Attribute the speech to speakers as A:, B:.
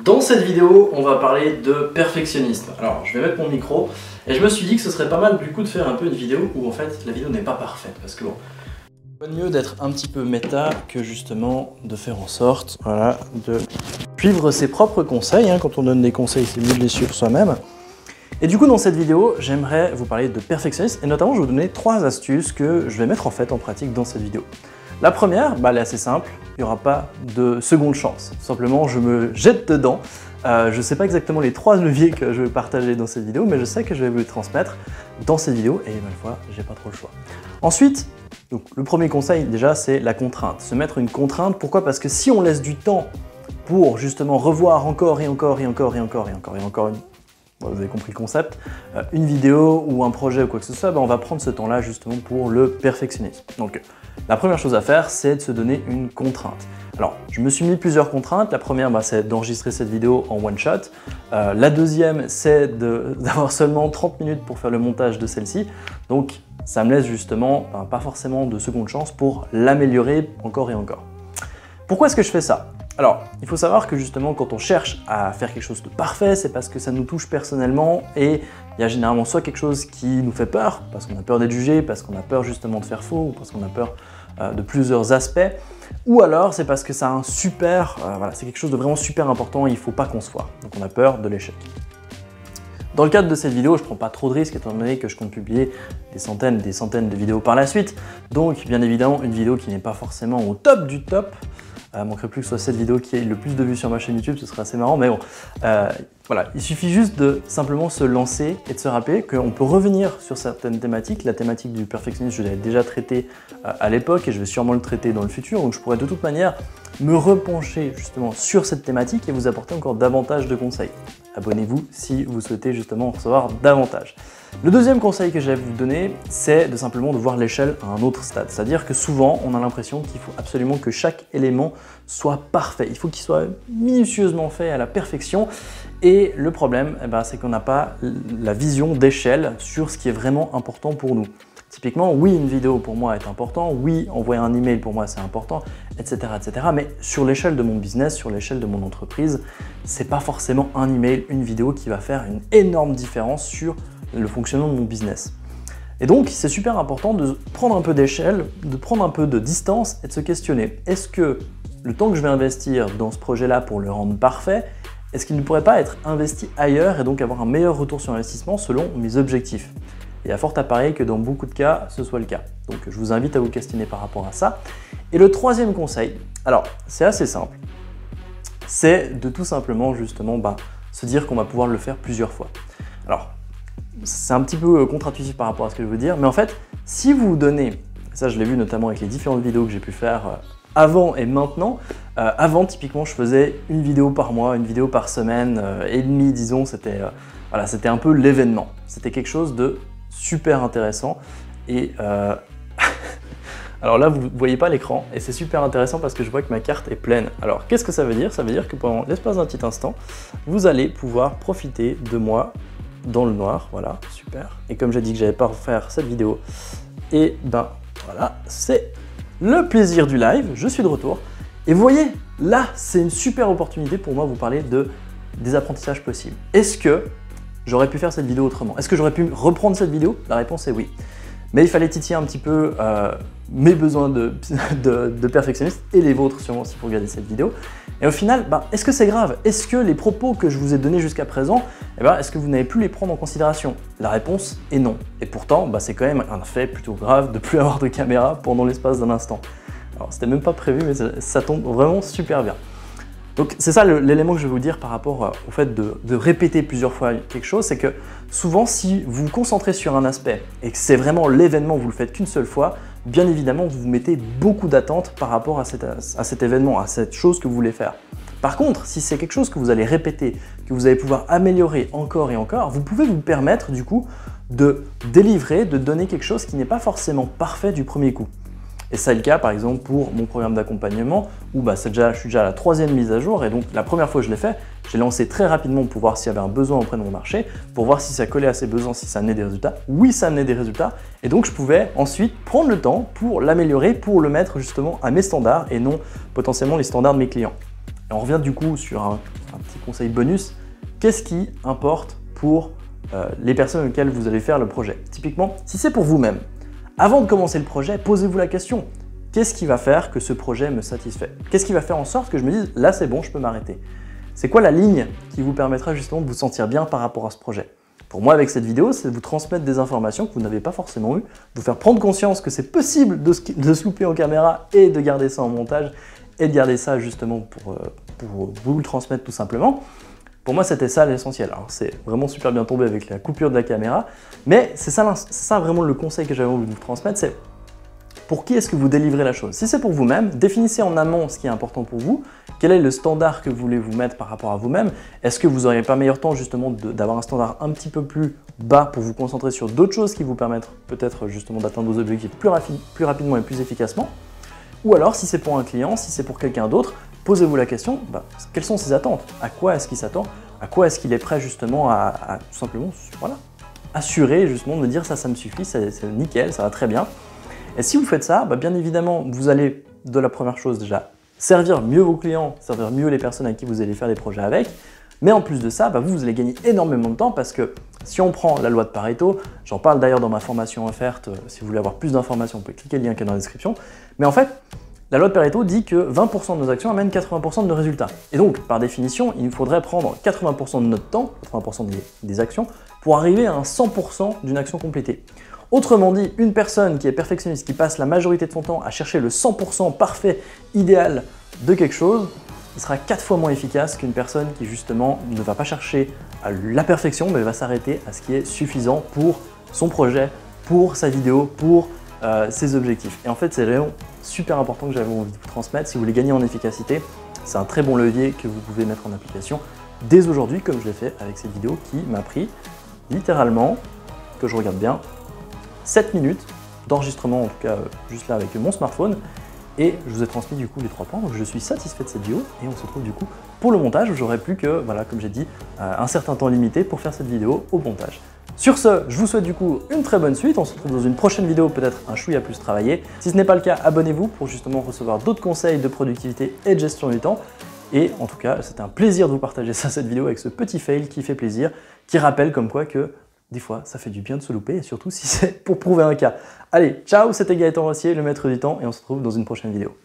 A: Dans cette vidéo, on va parler de perfectionnisme. Alors, je vais mettre mon micro et je me suis dit que ce serait pas mal du coup de faire un peu une vidéo où en fait la vidéo n'est pas parfaite parce que bon, il vaut mieux d'être un petit peu méta que justement de faire en sorte, voilà, de suivre ses propres conseils. Quand on donne des conseils, c'est mieux de les suivre soi-même. Et du coup, dans cette vidéo, j'aimerais vous parler de perfectionnisme et notamment je vais vous donner 3 astuces que je vais mettre en pratique dans cette vidéo. La première, elle est assez simple, il n'y aura pas de seconde chance. Simplement, je me jette dedans. Je ne sais pas exactement les 3 leviers que je vais partager dans cette vidéo, mais je sais que je vais vous les transmettre dans cette vidéo et une fois, j'ai pas trop le choix. Ensuite, donc, le premier conseil déjà, c'est la contrainte. Se mettre une contrainte, pourquoi? Parce que si on laisse du temps pour justement revoir encore une, vous avez compris le concept, une vidéo ou un projet ou quoi que ce soit, on va prendre ce temps-là justement pour le perfectionnisme. Donc la première chose à faire, c'est de se donner une contrainte. Alors, je me suis mis plusieurs contraintes. La première, c'est d'enregistrer cette vidéo en one shot. La deuxième, c'est d'avoir seulement 30 minutes pour faire le montage de celle-ci. Donc, ça me laisse justement pas forcément de seconde chance pour l'améliorer encore et encore. Pourquoi est-ce que je fais ça? Alors, il faut savoir que justement, quand on cherche à faire quelque chose de parfait, c'est parce que ça nous touche personnellement et il y a généralement soit quelque chose qui nous fait peur, parce qu'on a peur d'être jugé, parce qu'on a peur justement de faire faux, ou parce qu'on a peur de plusieurs aspects, ou alors c'est parce que ça a un super, c'est quelque chose de vraiment super important et il ne faut pas qu'on se foire. Donc on a peur de l'échec. Dans le cadre de cette vidéo, je ne prends pas trop de risques étant donné que je compte publier des centaines de vidéos par la suite. Donc bien évidemment, une vidéo qui n'est pas forcément au top du top. Manquerait plus que ce soit cette vidéo qui ait le plus de vues sur ma chaîne YouTube, ce serait assez marrant, mais bon, voilà, il suffit juste de simplement se lancer et de se rappeler qu'on peut revenir sur certaines thématiques. La thématique du perfectionnisme, je l'avais déjà traitée à l'époque et je vais sûrement le traiter dans le futur, donc je pourrais de toute manière me repencher justement sur cette thématique et vous apporter encore davantage de conseils. Abonnez-vous si vous souhaitez justement en recevoir davantage. Le deuxième conseil que j'ai à vous donner, c'est de simplement de voir l'échelle à un autre stade. C'est-à-dire que souvent, on a l'impression qu'il faut absolument que chaque élément soit parfait. Il faut qu'il soit minutieusement fait à la perfection. Et le problème, c'est qu'on n'a pas la vision d'échelle sur ce qui est vraiment important pour nous. Typiquement, oui, une vidéo pour moi est important, oui, envoyer un email pour moi c'est important, etc., etc. Mais sur l'échelle de mon business, sur l'échelle de mon entreprise, c'est pas forcément un email, une vidéo qui va faire une énorme différence sur le fonctionnement de mon business. Et donc, c'est super important de prendre un peu d'échelle, de prendre un peu de distance et de se questionner. Est-ce que le temps que je vais investir dans ce projet-là pour le rendre parfait, est-ce qu'il ne pourrait pas être investi ailleurs et donc avoir un meilleur retour sur investissement selon mes objectifs? Et à fort à parier que dans beaucoup de cas, ce soit le cas. Donc je vous invite à vous questionner par rapport à ça. Et le troisième conseil, alors c'est assez simple, c'est de tout simplement justement se dire qu'on va pouvoir le faire plusieurs fois. Alors, c'est un petit peu contre-intuitif par rapport à ce que je veux dire, mais en fait, si vous vous donnez, ça je l'ai vu notamment avec les différentes vidéos que j'ai pu faire avant et maintenant, avant typiquement je faisais une vidéo par mois, une vidéo par semaine et demie disons, c'était un peu l'événement. C'était quelque chose de super intéressant et alors là vous ne voyez pas l'écran et c'est super intéressant parce que je vois que ma carte est pleine. Alors qu'est-ce que ça veut dire? Ça veut dire que pendant l'espace d'un petit instant, vous allez pouvoir profiter de moi dans le noir, voilà, super. Et comme j'ai dit que j'allais pas refaire cette vidéo, et voilà, c'est le plaisir du live, je suis de retour. Et vous voyez, là, c'est une super opportunité pour moi de vous parler des apprentissages possibles. Est-ce que j'aurais pu faire cette vidéo autrement? Est-ce que j'aurais pu reprendre cette vidéo? La réponse est oui. Mais il fallait titiller un petit peu mes besoins de perfectionniste et les vôtres sûrement si vous regardez cette vidéo. Et au final, est-ce que c'est grave? Est-ce que les propos que je vous ai donnés jusqu'à présent, est-ce que vous n'avez plus les prendre en considération? La réponse est non. Et pourtant, c'est quand même un fait plutôt grave de ne plus avoir de caméra pendant l'espace d'un instant. Alors c'était même pas prévu, mais ça tombe vraiment super bien. Donc c'est ça l'élément que je vais vous dire par rapport au fait de répéter plusieurs fois quelque chose, c'est que souvent si vous vous concentrez sur un aspect et que c'est vraiment l'événement, vous le faites qu'une seule fois, bien évidemment vous vous mettez beaucoup d'attentes par rapport à cet événement, à cette chose que vous voulez faire. Par contre, si c'est quelque chose que vous allez répéter, que vous allez pouvoir améliorer encore et encore, vous pouvez vous permettre du coup de délivrer, de donner quelque chose qui n'est pas forcément parfait du premier coup. Et c'est le cas par exemple pour mon programme d'accompagnement où je suis déjà à la 3e mise à jour et donc la première fois que je l'ai fait, j'ai lancé très rapidement pour voir s'il y avait un besoin auprès de mon marché, pour voir si ça collait à ses besoins, si ça amenait des résultats. Oui, ça amenait des résultats et donc je pouvais ensuite prendre le temps pour l'améliorer, pour le mettre justement à mes standards et non potentiellement les standards de mes clients. Et on revient du coup sur un petit conseil bonus. Qu'est-ce qui importe pour les personnes auxquelles vous allez faire le projet? Typiquement, si c'est pour vous-même, avant de commencer le projet, posez-vous la question. Qu'est-ce qui va faire que ce projet me satisfait? Qu'est-ce qui va faire en sorte que je me dise, là c'est bon, je peux m'arrêter? C'est quoi la ligne qui vous permettra justement de vous sentir bien par rapport à ce projet? Pour moi, avec cette vidéo, c'est de vous transmettre des informations que vous n'avez pas forcément eues, de vous faire prendre conscience que c'est possible de se louper en caméra et de garder ça en montage, et de garder ça justement pour vous le transmettre tout simplement. Pour moi, c'était ça l'essentiel. Alors, c'est vraiment super bien tombé avec la coupure de la caméra, mais c'est ça vraiment le conseil que j'avais envie de vous transmettre, c'est pour qui est-ce que vous délivrez la chose? Si c'est pour vous-même, définissez en amont ce qui est important pour vous. Quel est le standard que vous voulez vous mettre par rapport à vous-même? Est-ce que vous n'auriez pas meilleur temps justement d'avoir un standard un petit peu plus bas pour vous concentrer sur d'autres choses qui vous permettent peut-être justement d'atteindre vos objectifs plus rapidement et plus efficacement? Ou alors, si c'est pour un client, si c'est pour quelqu'un d'autre, posez-vous la question, quelles sont ses attentes? À quoi est-ce qu'il s'attend? À quoi est-ce qu'il est prêt justement à tout simplement assurer justement de me dire ça me suffit, c'est nickel, ça va très bien. Et si vous faites ça, bien évidemment, vous allez, de la première chose déjà, servir mieux vos clients, servir mieux les personnes avec qui vous allez faire des projets avec. Mais en plus de ça, vous allez gagner énormément de temps parce que si on prend la loi de Pareto, j'en parle d'ailleurs dans ma formation offerte, si vous voulez avoir plus d'informations, vous pouvez cliquer le lien qui est dans la description. Mais en fait, la loi de Pareto dit que 20% de nos actions amènent 80% de nos résultats. Et donc, par définition, il nous faudrait prendre 80% de notre temps, 80% des actions, pour arriver à un 100% d'une action complétée. Autrement dit, une personne qui est perfectionniste, qui passe la majorité de son temps à chercher le 100% parfait, idéal de quelque chose, il sera 4 fois moins efficace qu'une personne qui justement ne va pas chercher à la perfection, mais va s'arrêter à ce qui est suffisant pour son projet, pour sa vidéo, pour ses objectifs. Et en fait, c'est vraiment super important que j'avais envie de vous transmettre. Si vous voulez gagner en efficacité, c'est un très bon levier que vous pouvez mettre en application dès aujourd'hui, comme je l'ai fait avec cette vidéo qui m'a pris littéralement, que je regarde bien, 7 minutes d'enregistrement, en tout cas juste là avec mon smartphone, et je vous ai transmis du coup les 3 points, donc je suis satisfait de cette vidéo, et on se retrouve du coup pour le montage, où j'aurai plus que, comme j'ai dit, un certain temps limité pour faire cette vidéo au montage. Sur ce, je vous souhaite du coup une très bonne suite, on se retrouve dans une prochaine vidéo, peut-être un chouïa plus travaillé. Si ce n'est pas le cas, abonnez-vous pour justement recevoir d'autres conseils de productivité et de gestion du temps. Et en tout cas, c'était un plaisir de vous partager cette vidéo avec ce petit fail qui fait plaisir, qui rappelle comme quoi que des fois, ça fait du bien de se louper, et surtout si c'est pour prouver un cas. Allez, ciao, c'était Gaëtan Rossier, le maître du temps, et on se retrouve dans une prochaine vidéo.